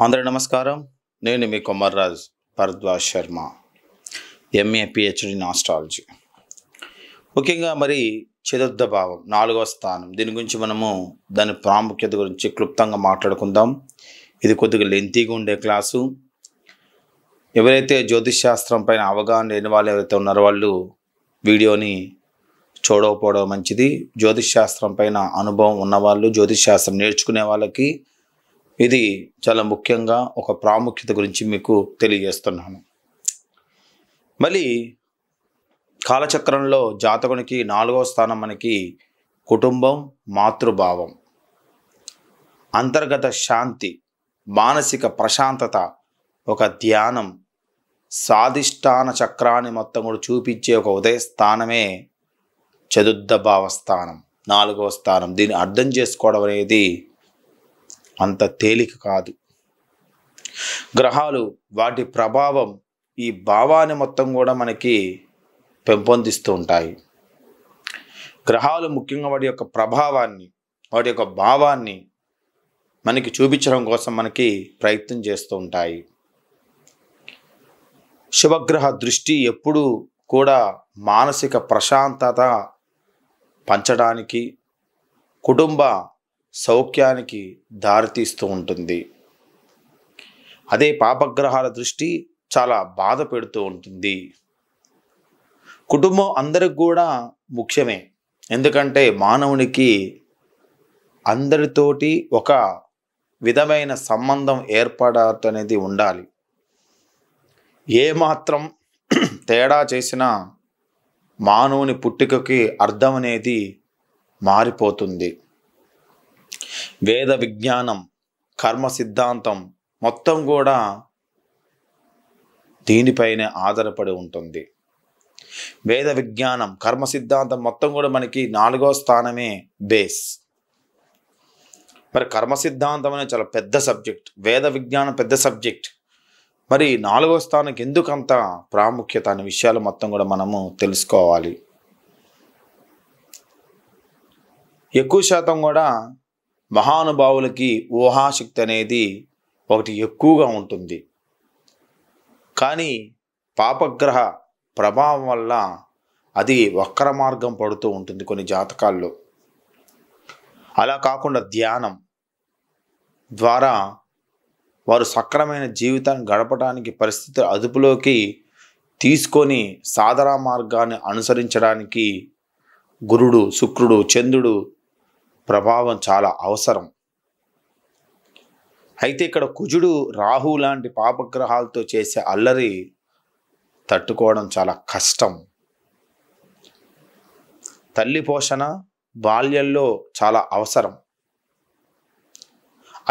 అందరికీ నమస్కారం. నేను మీ Komarraj Bharadwaj Sharma, MA PhD in astrology. ముఖ్యంగా మరి చతుర్థ భావం 4వ స్థానం, దీని గురించి మనము దాని ప్రాముఖ్యత గురించి క్లుప్తంగా మాట్లాడుకుందాం. ఇది కొద్దిగా లెంతీగా ఉండే క్లాసు. ఎవరైతే జ్యోతిష్ శాస్త్రం పైన అవగాహన లేని వాళ్ళు ఎవరైతే ఉన్నారో వాళ్ళు వీడియోని చూడకపోవడం మంచిది. జ్యోతిష్ శాస్త్రం పైన అనుభవం ఉన్నవాళ్ళు, జ్యోతిష్ శాస్త్రం నేర్చుకునే వాళ్ళకి ఇది చాలా ముఖ్యంగా ఒక ప్రాముఖ్యత గురించి మీకు తెలియజేస్తున్నాను. మళ్ళీ కాలచక్రంలో జాతకునికి 4వ స్థానం మనకి కుటుంబం, మాతృభావం, అంతర్గత శాంతి, మానసిక ప్రశాంతత, ఒక ధ్యానం, స్వాధిష్టాన చక్రాన్ని మొత్తం కూడా చూపించే ఒక ఉదయ స్థానమే చతుర్థ భావ స్థానం, 4వ స్థానం. దీన్ని అర్థం చేసుకోవడం అనేది అంత తేలిక కాదు. గ్రహాలు వాటి ప్రభావం ఈ భావాన్ని మొత్తం కూడా మనకి పెంపొందిస్తూ ఉంటాయి. గ్రహాలు ముఖ్యంగా వాటి యొక్క ప్రభావాన్ని, వాటి యొక్క భావాన్ని మనకి చూపించడం కోసం మనకి ప్రయత్నం చేస్తూ ఉంటాయి. శుభగ్రహ దృష్టి ఎప్పుడూ కూడా మానసిక ప్రశాంతత పంచడానికి, కుటుంబ సౌఖ్యానికి దారితీస్తూ ఉంటుంది. అదే పాపగ్రహాల దృష్టి చాలా బాధ పెడుతూ ఉంటుంది. కుటుంబం అందరికి కూడా ముఖ్యమే, ఎందుకంటే మానవునికి అందరితోటి ఒక విధమైన సంబంధం ఏర్పడనేది ఉండాలి. ఏమాత్రం తేడా చేసినా మానవుని పుట్టుకకి అర్థం అనేది మారిపోతుంది. వేద విజ్ఞానం, కర్మ సిద్ధాంతం మొత్తం కూడా దీనిపైనే ఆధారపడి ఉంటుంది. వేద విజ్ఞానం, కర్మ సిద్ధాంతం మొత్తం కూడా మనకి 4వ స్థానమే బేస్. మరి కర్మ సిద్ధాంతం అనేది చాలా పెద్ద సబ్జెక్ట్, వేద విజ్ఞానం పెద్ద సబ్జెక్ట్. మరి 4వ స్థానానికి ఎందుకు అంత ప్రాముఖ్యత అనే విషయాలు మొత్తం కూడా మనము తెలుసుకోవాలి. ఎక్కువ శాతం కూడా మహానుభావులకి ఊహాశక్తి అనేది ఒకటి ఎక్కువగా ఉంటుంది. కానీ పాపగ్రహ ప్రభావం వల్ల అది వక్ర మార్గం పడుతూ ఉంటుంది కొన్ని జాతకాల్లో. అలా కాకుండా ధ్యానం ద్వారా వారు సక్రమైన జీవితాన్ని గడపడానికి, పరిస్థితులు అదుపులోకి తీసుకొని సాధన మార్గాన్ని అనుసరించడానికి గురుడు, శుక్రుడు, చంద్రుడు ప్రభావం చాలా అవసరం. అయితే ఇక్కడ కుజుడు, రాహు లాంటి పాపగ్రహాలతో చేసే అల్లరి తట్టుకోవడం చాలా కష్టం. తల్లి పోషణ బాల్యంలో చాలా అవసరం.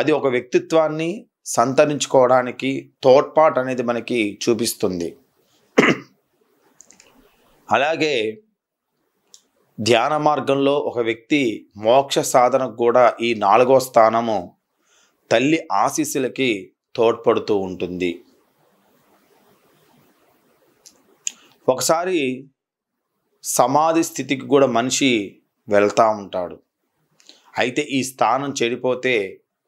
అది ఒక వ్యక్తిత్వాన్ని సంతరించుకోవడానికి తోడ్పాటు అనేది మనకి చూపిస్తుంది. అలాగే ధ్యాన మార్గంలో ఒక వ్యక్తి మోక్ష సాధనకు కూడా ఈ 4వ స్థానము తల్లి ఆశీస్సులకి తోడ్పడుతూ ఉంటుంది. ఒకసారి సమాధి స్థితికి కూడా మనిషి వెళ్తూ ఉంటాడు. అయితే ఈ స్థానం చెడిపోతే,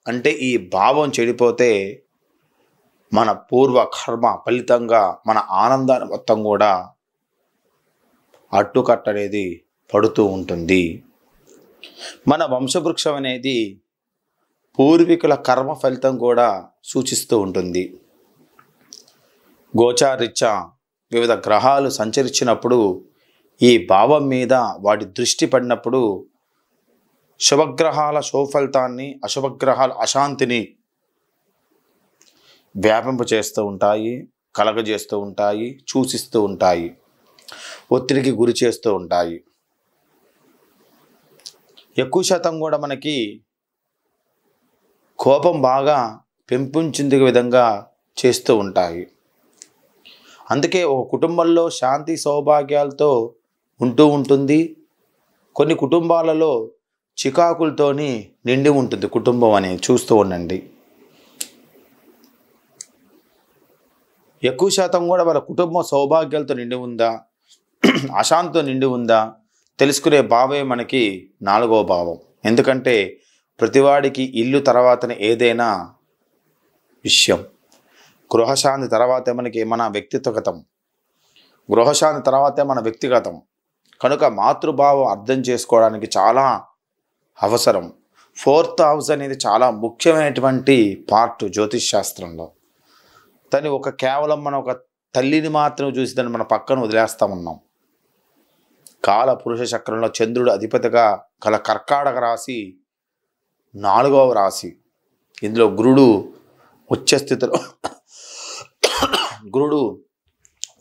అంటే ఈ భావం చెడిపోతే మన పూర్వ కర్మ ఫలితంగా మన ఆనందాన్ని మొత్తం కూడా అడ్డుకట్ట అనేది పడుతూ ఉంటుంది. మన వంశవృక్షం అనేది పూర్వీకుల కర్మ ఫలితం కూడా సూచిస్తూ ఉంటుంది. గోచారీత్యా వివిధ గ్రహాలు సంచరించినప్పుడు ఈ భావం మీద వాటి దృష్టి పడినప్పుడు శుభగ్రహాల శుభఫలితాన్ని, అశుభగ్రహాల అశాంతిని వ్యాపింప చేస్తూ ఉంటాయి, కలగజేస్తూ ఉంటాయి, సూచిస్తూ ఉంటాయి, ఒత్తిడికి గురి చేస్తూ ఉంటాయి. ఎక్కువ శాతం కూడా మనకి కోపం బాగా పెంపొందించే విధంగా చేస్తూ ఉంటాయి. అందుకే ఒక కుటుంబంలో శాంతి సౌభాగ్యాలతో ఉంటూ ఉంటుంది. కొన్ని కుటుంబాలలో చికాకులతోని నిండి ఉంటుంది కుటుంబం అనేది. చూస్తూ ఉండండి. ఎక్కువ శాతం కూడా వాళ్ళ కుటుంబం సౌభాగ్యాలతో నిండి ఉందా, అశాంతితో నిండి ఉందా తెలుసుకునే భావమే మనకి 4వ భావం. ఎందుకంటే ప్రతివాడికి ఇల్లు తర్వాతనే ఏదైనా విషయం. గృహశాంతి తర్వాతే మనకి మన వ్యక్తిగతం, గృహశాంతి తర్వాతే మన వ్యక్తిగతం. కనుక మాతృభావం అర్థం చేసుకోవడానికి చాలా అవసరం. 4th హౌస్ అనేది చాలా ముఖ్యమైనటువంటి పార్ట్ జ్యోతిష్ శాస్త్రంలో. దాన్ని కేవలం మనం ఒక తల్లిని మాత్రం చూసి దాన్ని మన పక్కన వదిలేస్తూ ఉన్నాం. కాల పురుష చక్రంలో చంద్రుడు అధిపతిగా గల కర్కాటక రాశి 4వ రాశి. ఇందులో గురుడు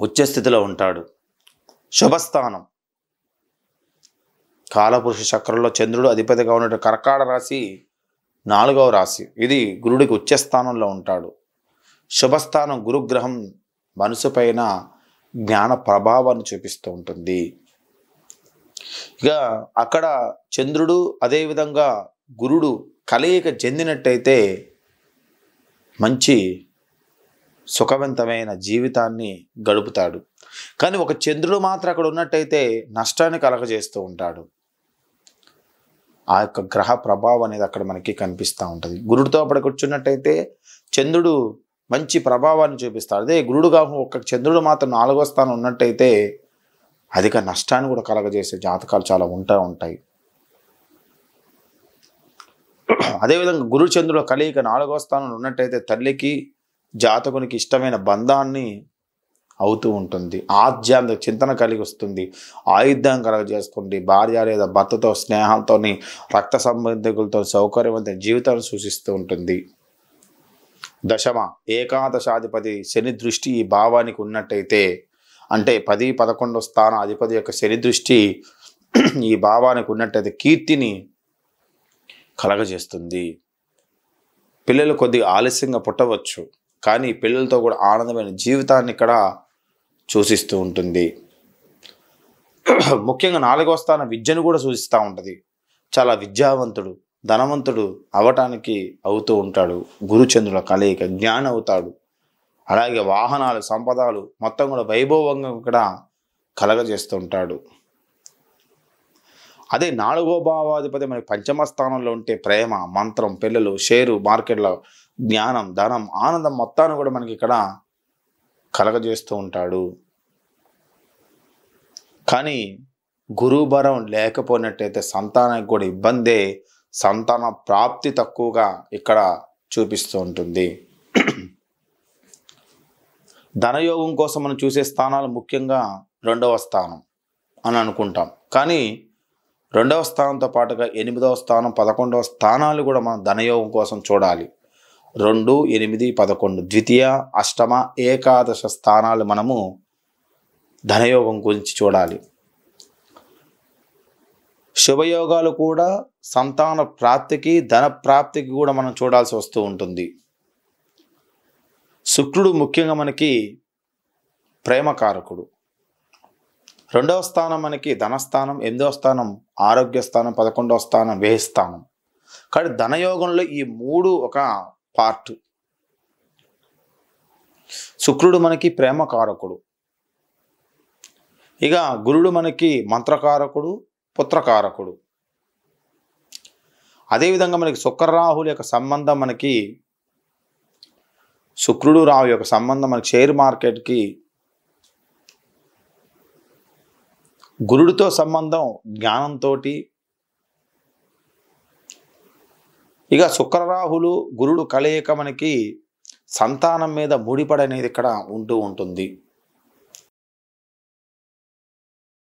ఉచ్చస్థితిలో ఉంటాడు. శుభస్థానం. కాలపురుష చక్రంలో చంద్రుడు అధిపతిగా ఉన్న కర్కాటక రాశి 4వ రాశి. ఇది గురుడికి ఉచ్చస్థానంలో ఉంటాడు. శుభస్థానం గురుగ్రహం మనసు పైన జ్ఞాన ప్రభావాన్ని చూపిస్తూ ఉంటుంది. ఇక అక్కడ చంద్రుడు అదేవిధంగా గురుడు కలయిక చెందినట్టయితే మంచి సుఖవంతమైన జీవితాన్ని గడుపుతాడు. కానీ ఒక చంద్రుడు మాత్రం అక్కడ ఉన్నట్టయితే నష్టాన్ని కలగజేస్తూ ఉంటాడు. ఆ యొక్క గ్రహ ప్రభావం అనేది అక్కడ మనకి కనిపిస్తూ ఉంటుంది. గురుడితో అప్పుడు కూర్చున్నట్టయితే చంద్రుడు మంచి ప్రభావాన్ని చూపిస్తాడు. అదే గురుడు కాకుండా ఒక చంద్రుడు మాత్రం 4వ స్థానం ఉన్నట్టయితే అధిక నష్టాన్ని కూడా కలగజేసే జాతకాలు చాలా ఉంటాయి. అదేవిధంగా గురు చంద్రుల కలయిక 4వ స్థానంలో ఉన్నట్టయితే తల్లికి జాతకునికి ఇష్టమైన బంధాన్ని అవుతూ ఉంటుంది. ఆధ్యాత్మిక చింతన కలిగి వస్తుంది. ఆయుధ్యం కలగజేస్తుంది. భార్య లేదా భర్తతో స్నేహాలతో రక్త సంబంధికులతో సౌకర్యవంతమైన జీవితాన్ని సూచిస్తూ ఉంటుంది. దశమ ఏకాదశాధిపతి శని దృష్టి ఈ భావానికి ఉన్నట్టయితే, అంటే 10, 11 స్థాన అధిపతి యొక్క శని దృష్టి ఈ భావానికి ఉన్నట్టయితే కీర్తిని కలగజేస్తుంది. పిల్లలు కొద్దిగా ఆలస్యంగా పుట్టవచ్చు, కానీ పిల్లలతో కూడా ఆనందమైన జీవితాన్ని ఇక్కడ సూచిస్తూ ఉంటుంది. ముఖ్యంగా 4వ స్థానం విద్యను కూడా సూచిస్తూ ఉంటుంది. చాలా విద్యావంతుడు, ధనవంతుడు అవటానికి అవుతూ ఉంటాడు. గురుచంద్రుల కలయిక జ్ఞానం అవుతాడు. అలాగే వాహనాలు, సంపదలు మొత్తం కూడా వైభవంగా ఇక్కడ కలగజేస్తూ ఉంటాడు. అదే 4వ భావాధిపతి మనకి 5మ స్థానంలో ఉంటే ప్రేమ, మంత్రం, పిల్లలు, షేరు మార్కెట్లో జ్ఞానం, ధనం, ఆనందం మొత్తాన్ని కూడా మనకి ఇక్కడ కలగజేస్తూ ఉంటాడు. కానీ గురుబలం లేకపోయినట్టయితే సంతానానికి కూడా ఇబ్బందే, సంతాన ప్రాప్తి తక్కువగా ఇక్కడ చూపిస్తూ ఉంటుంది. ధనయోగం కోసం మనం చూసే స్థానాలు ముఖ్యంగా 2వ స్థానం అని అనుకుంటాం. కానీ 2వ స్థానంతో పాటుగా 8వ స్థానం, 11వ స్థానాలు కూడా మనం ధనయోగం కోసం చూడాలి. 2, 8, 11 ద్వితీయ, అష్టమ, ఏకాదశ స్థానాలు మనము ధనయోగం గురించి చూడాలి. శుభయోగాలు కూడా సంతాన ప్రాప్తికి, ధన ప్రాప్తికి కూడా మనం చూడాల్సి వస్తూ ఉంటుంది. శుక్రుడు ముఖ్యంగా మనకి ప్రేమకారకుడు. 2వ స్థానం మనకి ధనస్థానం, 8వ స్థానం ఆరోగ్య స్థానం, 11వ స్థానం వ్యయస్థానం. కానీ ధనయోగంలో ఈ 3 ఒక పార్ట్. శుక్రుడు మనకి ప్రేమకారకుడు. ఇక గురుడు మనకి మంత్రకారకుడు, పుత్రకారకుడు. అదేవిధంగా మనకి శుక్రరాహుల యొక్క సంబంధం, మనకి శుక్రుడు రాహు యొక్క సంబంధం మనకి షేర్ మార్కెట్కి, గురుడితో సంబంధం జ్ఞానంతో. ఇక శుక్రరాహులు గురుడు కలయిక మనకి సంతానం మీద ముడిపడి అనేది ఇక్కడ ఉంటూ ఉంటుంది.